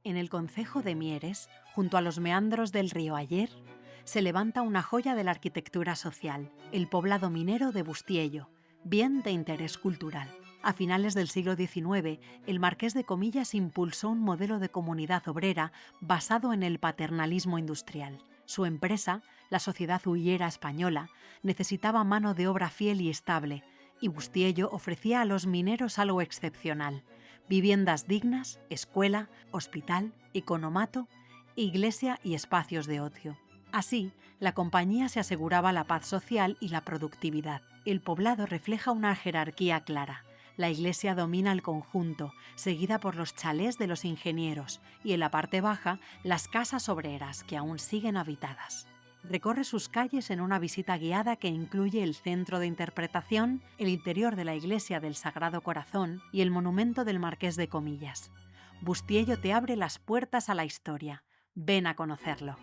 En el concejo de Mieres, junto a los meandros del río Aller, se levanta una joya de la arquitectura social, el poblado minero de Bustiello, bien de interés cultural. A finales del siglo XIX, el Marqués de Comillas impulsó un modelo de comunidad obrera basado en el paternalismo industrial. Su empresa, la Sociedad Hullera Española, necesitaba mano de obra fiel y estable, y Bustiello ofrecía a los mineros algo excepcional: viviendas dignas, escuela, hospital, economato, iglesia y espacios de ocio. Así, la compañía se aseguraba la paz social y la productividad. El poblado refleja una jerarquía clara. La iglesia domina el conjunto, seguida por los chalés de los ingenieros, y en la parte baja, las casas obreras, que aún siguen habitadas. Recorre sus calles en una visita guiada que incluye el centro de interpretación, el interior de la iglesia del Sagrado Corazón y el monumento del Marqués de Comillas. Bustiello te abre las puertas a la historia. Ven a conocerlo.